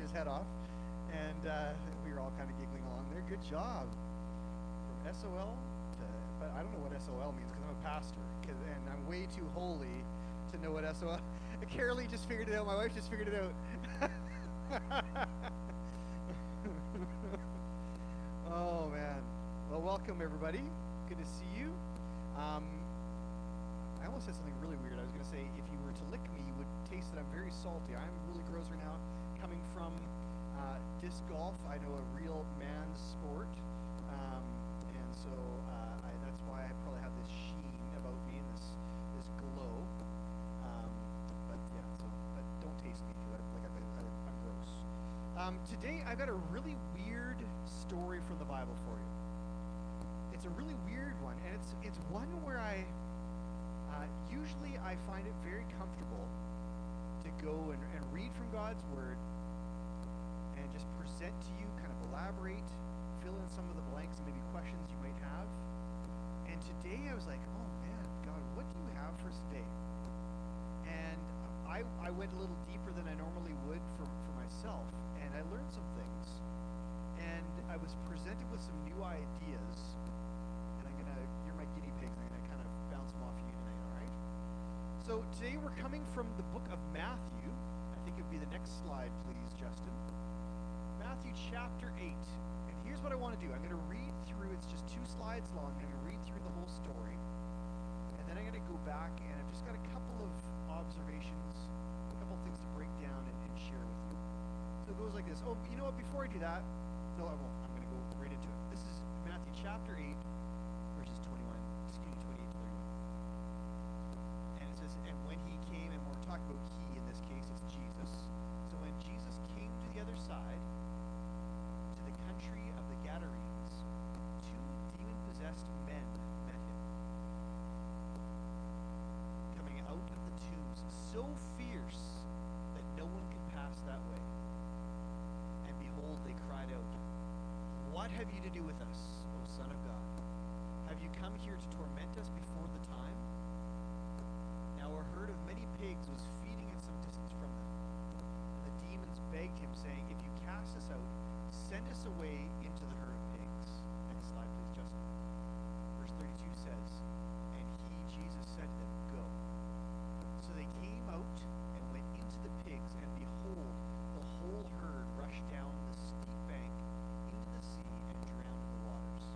his head off. And we were all kind of giggling along there. Good job. From SOL to, but I don't know what SOL means because I'm a pastor, and I'm way too holy to know what SOL. Carolee just figured it out. My wife just figured it out. Oh man. Well, welcome everybody. Good to see you. I almost said something really weird. I was going to say, if you were to lick me, you would taste that I'm very salty. I'm really gross right now, coming from disc golf. I know a real man's sport, and so that's why I probably have this sheen about me and this glow. But yeah, but don't taste me because I'm gross. Today I've got a really weird story from the Bible for you. It's a really weird one, and it's one where usually I find it very comfortable to go and read from God's Word and just present to you, kind of elaborate, fill in some of the blanks and maybe questions you might have. And today I was like, oh man, God, what do you have for us today? And I went a little deeper than I normally would for myself, and I learned some things. And I was presented with some new ideas, and you're my guinea pigs, and I'm gonna kind of bounce them off you tonight, all right? So today we're coming from the book of Matthew. I think it would be the next slide, please, Justin. Matthew chapter 8. And here's what I want to do. I'm going to read through, it's just 2 slides long. I'm going to read through the whole story. And then I'm going to go back, and I've just got a couple of observations, a couple of things to break down and share with you. So it goes like this. Oh, you know what? Before I do that, no, I won't. I'm going to go right into it. This is Matthew chapter 8, verses 28 to 31. And it says, and when he came, and we're talking about he, in this case, it's Jesus. So when Jesus came to the other side, to the country of the Gadarenes, 2 demon-possessed men met him, coming out of the tombs, so fierce that no one could pass that way. And behold, they cried out, what have you to do with us, O Son of God? Have you come here to torment us before the time? Now a herd of many pigs was feeding at some distance from them. And the demons begged him, saying, if you cast us out, send us away into the herd of pigs. Next slide, please, Justin. Verse 32 says, and he, Jesus, said to them, go. So they came out and went into the pigs, and behold, the whole herd rushed down the steep bank into the sea and drowned in the waters.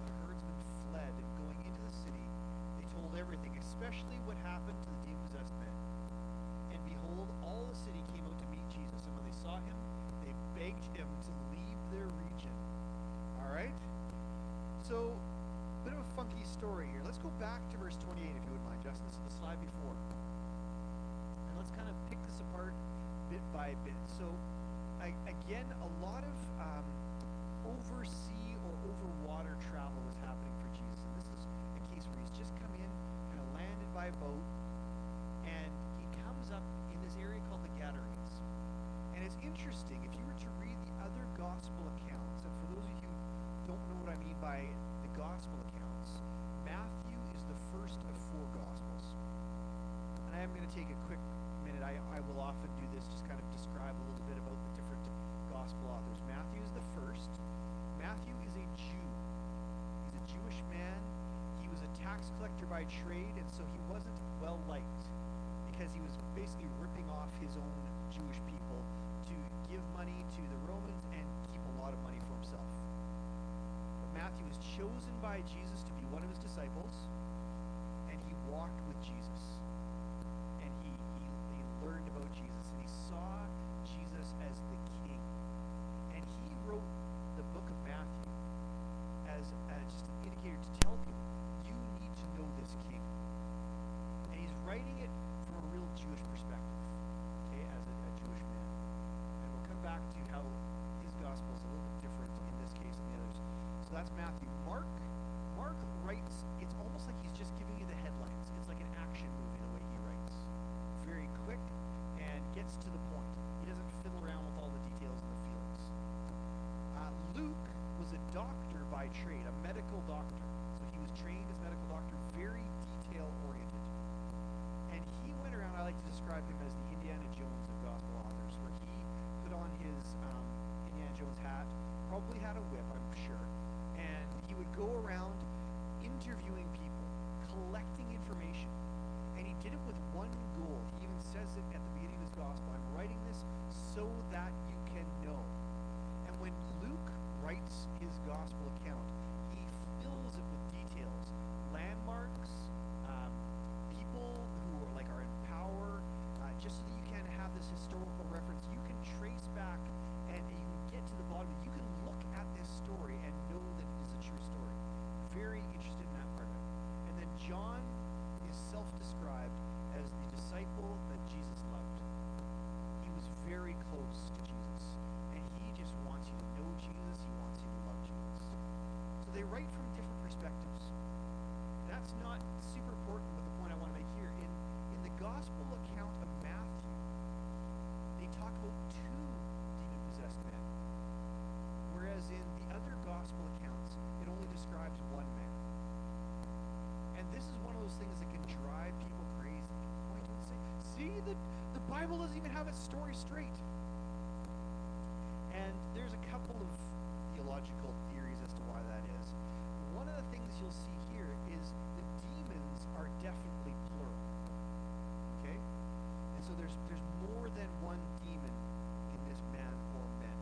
The herdsmen fled, and going into the city, they told everything, especially what happened to the demon-possessed men. And behold, all the city came out to meet Jesus, and when they saw him, they begged him to leave their region. All right? So, a bit of a funky story here. Let's go back to verse 28, if you wouldn't mind, Justin. This is the slide before. And let's kind of pick this apart bit by bit. So, again, a lot of oversea or over water travel was happening for Jesus. And this is a case where he's just come in, kind of landed by boat, and he comes up in this area called the Gadarenes. And it's interesting, if you were to read the other gospel accounts, and for those of you who don't know what I mean by the gospel accounts, Matthew is the first of 4 gospels. And I am going to take a quick minute. I will often do this, just kind of describe a little bit about the different gospel authors. Matthew is the first. Matthew is a Jew. He's a Jewish man. He was a tax collector by trade, and so he wasn't well liked because he was basically ripping off his own Jewish people to give money to the Romans and keep a lot of money for himself. But Matthew was chosen by Jesus to be one of his disciples, and he walked with Jesus. And he learned about Jesus, and he saw Jesus as the king. And he wrote the book of Matthew as just an indicator to tell people, you need to know this king. And he's writing it from a real Jewish perspective, okay, as a Jewish man. And we'll come back to how his gospel is a little bit different in this case than the others. So that's Matthew. Mark writes, it's almost like he's just giving you the headlines. It's like an action movie the way he writes. Very quick and gets to the point. He doesn't fiddle around with all the details and the feelings. Luke was a doctor by trade, a medical doctor. So he was trained as a medical doctor, very detail-oriented. And he went around, I like to describe him as the Indiana Jones of gospel authors, where he put on his that story straight. And there's a couple of theological theories as to why that is. One of the things you'll see here is the demons are definitely plural. Okay? And so there's more than one demon in this man or men.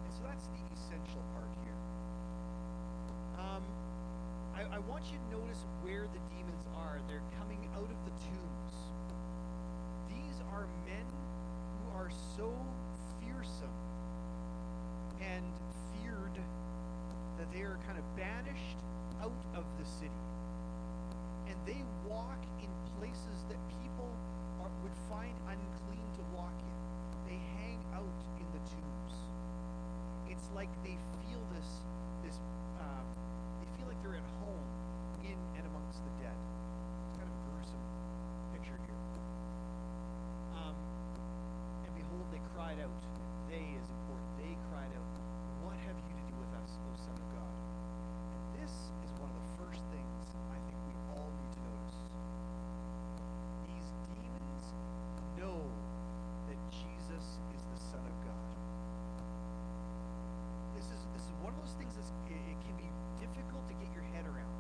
And so that's the essential part here. I want you to notice where the demons are. They're coming out of the tombs. These are men who are so fearsome and feared that they are kind of banished out of the city. And they walk in places that people would find unclean to walk in. They hang out in the tombs. It's like they feel they feel like they're at home in and amongst the dead. It's kind of a gruesome picture here. And behold, they cried out. They is important. They cried out, "What have you to do with us, O Son of God?" And this is one of the first things I think we all need to notice. These demons know that Jesus is the Son of God. This is one of those things that it can be difficult to get your head around.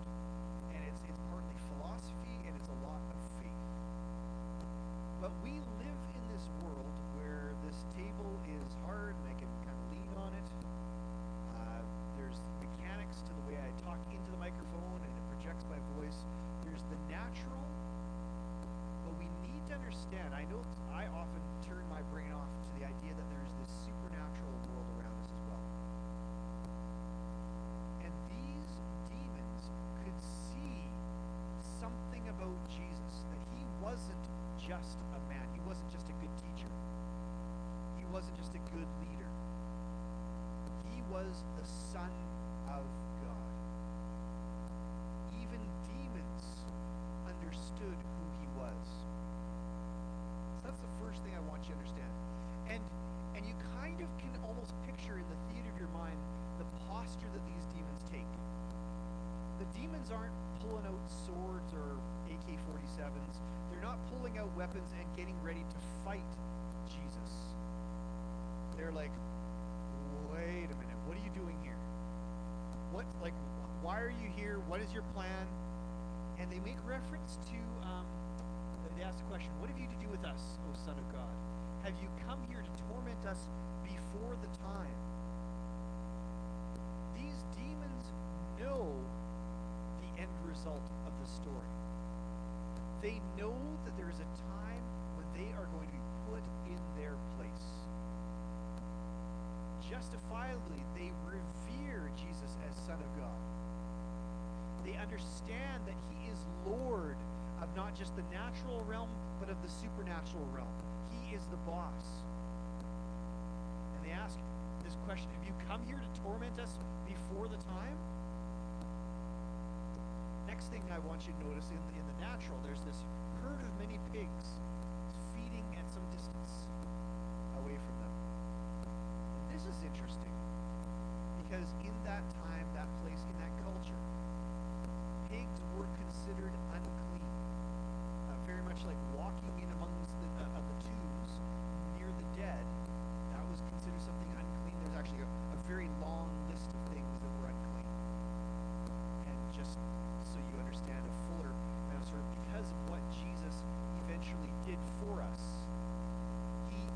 And it's partly philosophy and it's a lot of faith. But we live in this world where this table is hard and I can kind of lean on it. There's mechanics to the way I talk into the microphone and it projects my voice. There's the natural, but we need to understand. I know I often turn my brain off to the idea that there's this supernatural world around us as well. And these demons could see something about Jesus, that he wasn't just a man. He wasn't just a good teacher. He wasn't just a good leader. He was the Son of God. Even demons understood who he was. So that's the first thing I want you to understand. And you kind of can almost picture in the theater of your mind the posture that these demons take. The demons aren't pulling out swords or AK-47s. They're not pulling out weapons and getting ready to fight Jesus. They're like, wait a minute, what are you doing here? Why are you here? What is your plan? And they make reference to, they ask the question, what have you to do with us, O Son of God? Have you come here to torment us before the time? These demons know the end result of the story. They know that there is a time when they are going to be put in their place. Justifiably, they revere Jesus as Son of God. They understand that he is Lord of not just the natural realm, but of the supernatural realm. He is the boss. And they ask this question, have you come here to torment us before the time? Next thing I want you to notice in the natural, there's this herd of many pigs feeding at some distance away from them. And this is interesting because in that time, that place, in that culture, pigs were considered unclean. Very much like walking in amongst the tombs near the dead, that was considered something unclean. There's actually a very long list of things that were unclean. And just so you understand a fuller sort of because of what Jesus eventually did for us, he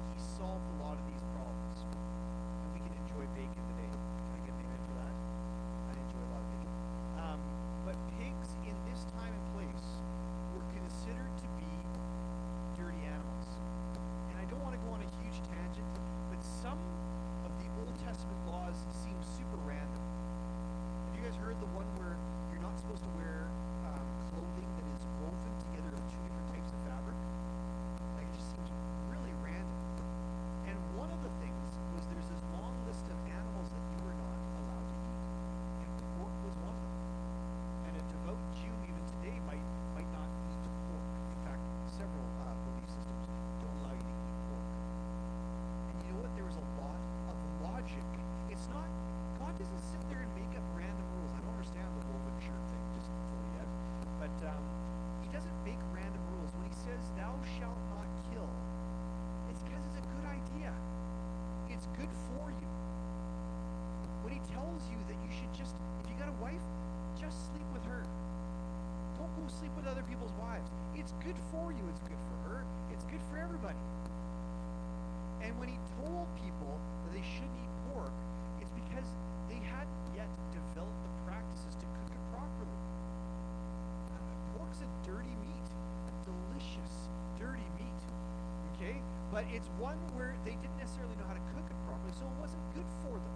but it's one where they didn't necessarily know how to cook it properly, so it wasn't good for them.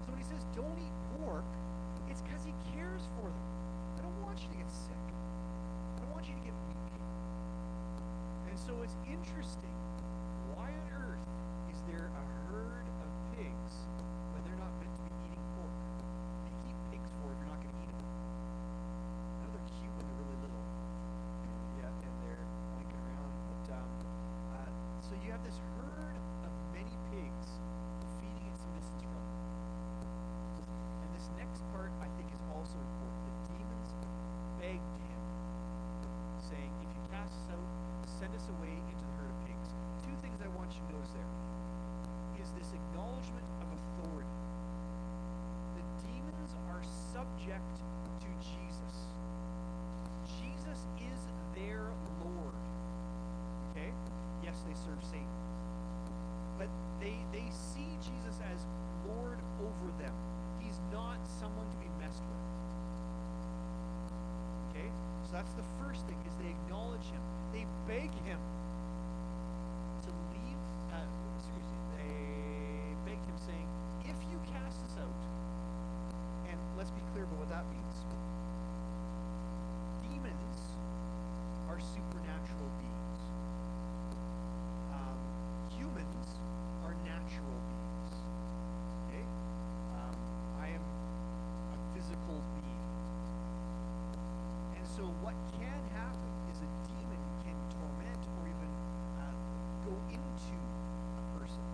So when he says don't eat pork, it's because he cares for them. I don't want you to get sick. I don't want you to get weak. And so it's interesting. Why on earth is there a herd of pigs when they're not meant to be eating pork? You keep pigs for if you're not going to eat them. I know they're cute when they're really little. Yeah, and they're winking around. But so you have this herd of many pigs feeding it some distance from them. And this next part I think is also important. The demons begged him, saying, if you cast us out, send us away into the herd of pigs. Two things I want you to notice there is this acknowledgement of authority. The demons are subject to Jesus. Jesus is their Lord. Okay? Yes, they serve Satan. But they see Jesus as Lord over them. He's not someone to be messed with. Okay? So that's the first thing, is they acknowledge him. They beg him to leave. They begged him, saying, if you cast us out, and let's be clear about what that means. Demons are supernatural beings. Humans are natural beings. Okay? I am a physical being. And so what can happen is a demon can torment or even go into a person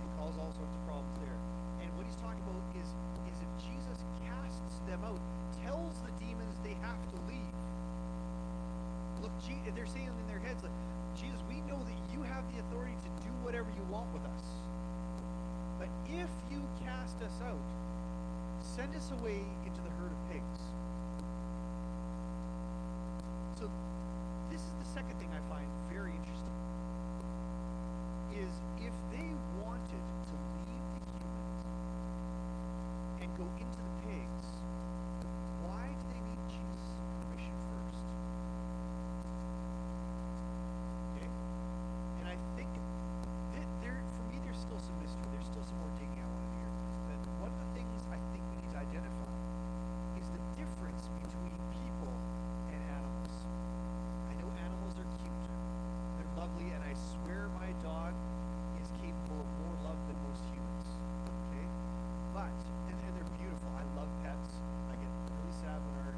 and cause all sorts of problems there. And what he's talking about is if Jesus casts them out, tells the demons they have to leave. Look, they're saying in their heads, like, Jesus, we know that you have the authority to do whatever you want with us. But if you cast us out, send us away into the herd of pigs. So this is the second thing I find very interesting, is if they wanted to leave the humans and go into the pigs, why do they need Jesus' permission first? Okay? And I think that for me, there's still some mystery. There's still some more digging I want to do here. But one of the things I think we need to identify is the difference between people and animals. I know animals are cute. They're lovely, and I swear my dog is capable of more love than most humans. Okay? But, and they're beautiful. I love pets. I get really sad when we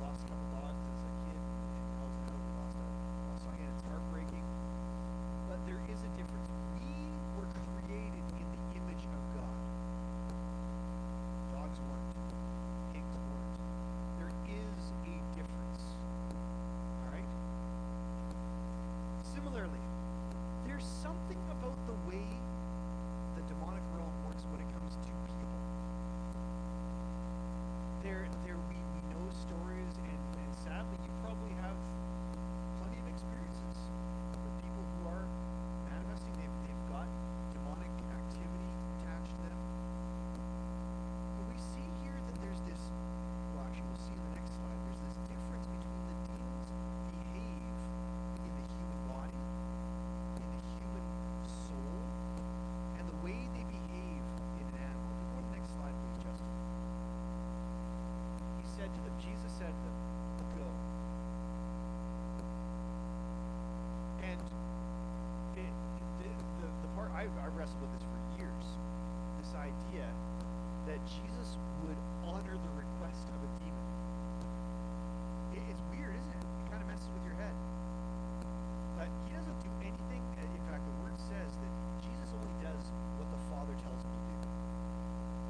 lost a couple dogs as a kid, and now we lost our hand. It's heartbreaking. But there is a difference. We were created in the image of God. Dogs weren't. Pigs weren't. There is a difference. All right? Similarly, there's something about the way the demonic realm works when it comes to people. We know stories, and sadly, you probably have plenty of experiences with people who are manifesting. They've got demonic activity attached to them. But we see here that there's this, well, actually, we'll see in the next slide, there's this difference between the demons behave in the human body, in the human soul, and the way they behave in an animal. If you go to the next slide, please, Justin. Jesus said to them, go. And the part, I wrestled with this for years, this idea that Jesus would honor the request of a demon. It's weird, isn't it? It kind of messes with your head. But he doesn't do anything. In fact, the word says that Jesus only does what the Father tells him to do.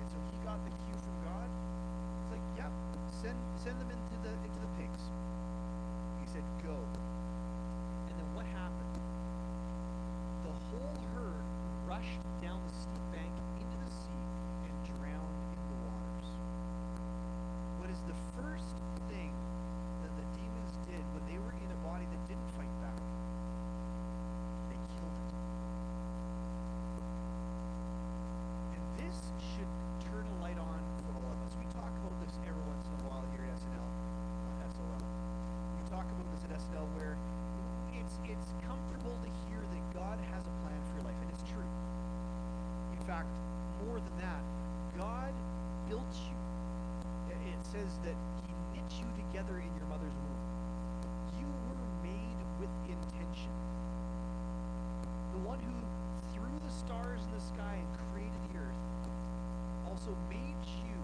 And so he got the cue from God. He's like, yep, send them into the pigs. He said, go. And then what happened? The whole herd rushed down the steep bank into the sea and drowned in the waters. What is the first thing that the demons did when they were in a body that didn't fight back? They killed it. And this should turn a light on for all of us. We talk about this every once in a while here at SNL, not SOL. We talk about this at SNL where it's comfortable to hear fact, more than that, God built you. It says that he knit you together in your mother's womb. You were made with intention. The one who threw the stars in the sky and created the earth also made you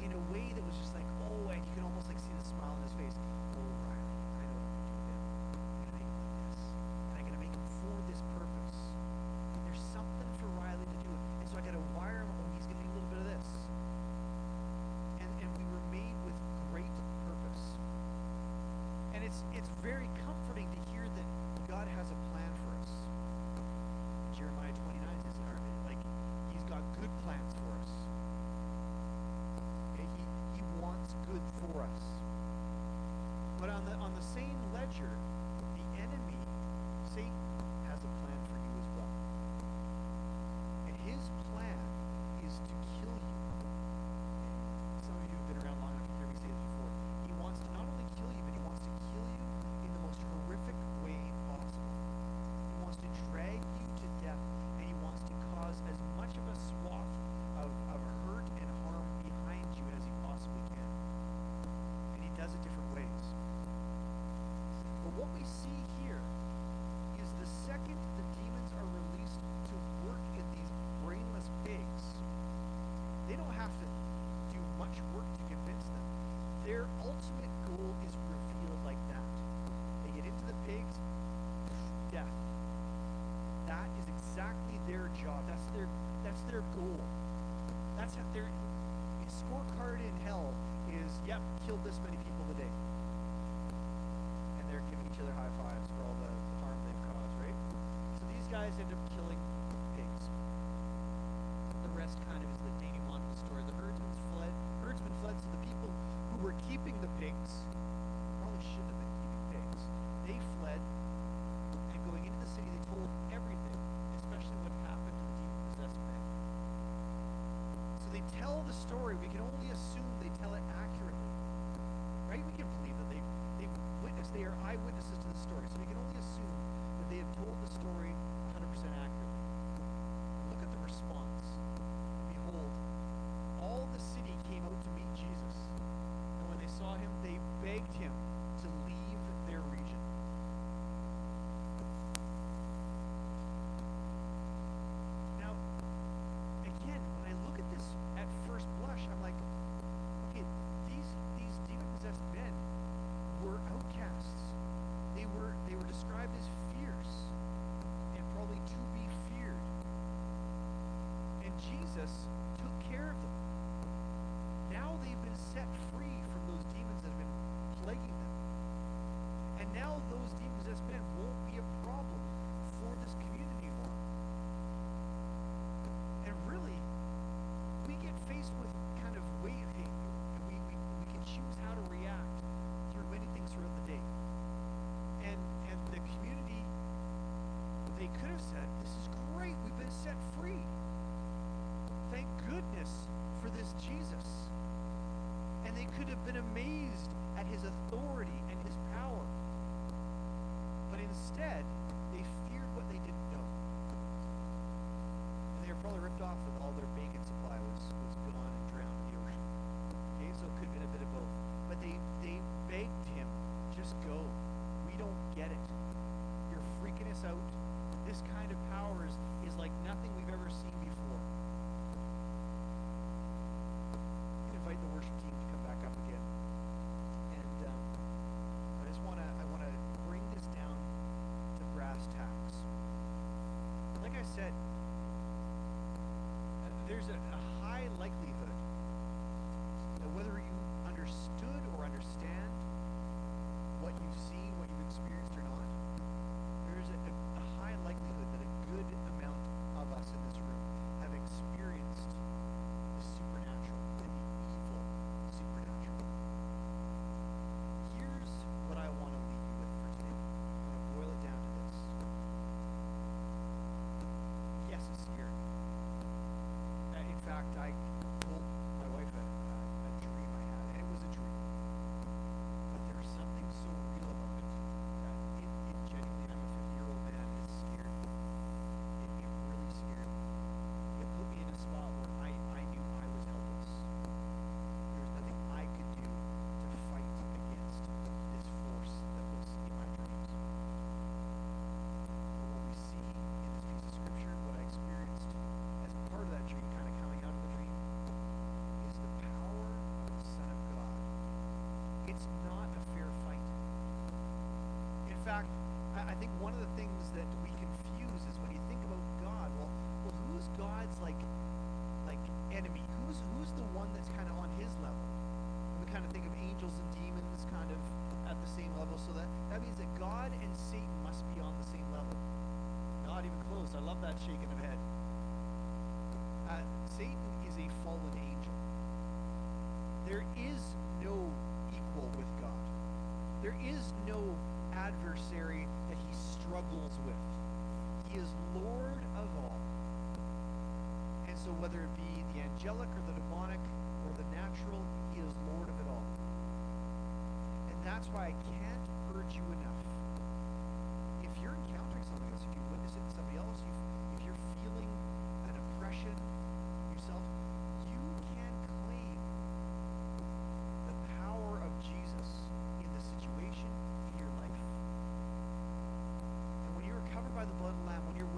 in a way that was just like, oh, and you can almost like see the smile on his face. Oh, Riley, I know what I'm going to do with him. I'm going to make him like this. And I'm going to make him for this purpose. And there's something for Riley to do. And so I got to wire him, oh, he's going to do a little bit of this. And we were made with great purpose. And it's very comforting to hear that God has a plan for us. Jeremiah 29 says, like, he's got good plans for us. Okay, he wants good for us. But on the same ledger, the enemy, Satan, has a plan for you as well. And his plan is to kill you. Some of you have been around long enough to hear me say this before. He wants to not only kill you, but he wants to kill you in the most horrific way possible. He wants to drag you to death, and he wants to cause as much of a swath of hurt and harm behind you as he possibly can. And he does it different ways. But what we see here is the second the demons are released to work in these brainless pigs, they don't have to do much work to convince them. Their ultimate goal is revealed like that. They get into the pigs, death. That is exactly their job. That's their goal. That's their scorecard in hell is, yep, killed this many people today. And they're giving each other high fives for all the harm they've caused, right? So these guys end up killing pigs. The rest kind of is the denouement of the story. The herdsmen fled, so the people who were keeping the pigs, probably shouldn't have been keeping pigs, they fled, and going into the city, they told everything, especially what happened to the demon-possessed man. So they tell the story. We can only assume they tell it accurately, right? We can believe that they've witnessed, they are eyewitnesses to the story, so we can only assume that they have told the story 100% accurately. Look at the response. Behold, all the city came out to meet Jesus, and when they saw him, they begged him to leave their region. Now, again, when I look at this at first blush, I'm like, okay, these demon-possessed men were outcasts. They were described as fierce and probably to be feared. And Jesus took care of them. Now they've been set free from those demons that have been plaguing them. And now those demon-possessed men won't be a problem for this community anymore. And really, we get faced with kind of waiting, and we can choose how to react through many things throughout the day. And the community, they could have said, this is great, we've been set free. Thank goodness for this Jesus. And they could have been amazed at his authority and his power. But instead, they feared what they didn't know. And they were probably ripped off with all their bacon supply was gone and drowned in the ocean. Okay, so it could have been a bit of both. But they begged him, just go. We don't get it. You're freaking us out. This kind of power is like nothing we've ever seen before. I invite the worship team to come back up again. And I want to bring this down to brass tacks. Like I said, there's a high likelihood that whether you understood or understand what you've seen, what you've experienced or not, there's a high likelihood that a good amount of us in this room have experienced the supernatural and the evil supernatural. Here's what I want to leave you with for today. I'm going to boil it down to this. Yes, it's scary. In fact, I told think one of the things that we confuse is when you think about God, well, who's God's like enemy? Who's the one that's kind of on his level? And we kind of think of angels and demons kind of at the same level, so that means that God and Satan must be on the same level. Not even close. I love that shaking of head. Satan is a fallen angel. There is no equal with God. There is no adversary that he struggles with. He is Lord of all. And so whether it be the angelic or the demonic or the natural, he is Lord of it all. And that's why I can't urge you enough. If you're encountering something else, if you witness it to somebody else, if you're feeling an oppression yourself, you can claim the power of Jesus in the situation in your life. And when you're covered by the blood of the Lamb, when you're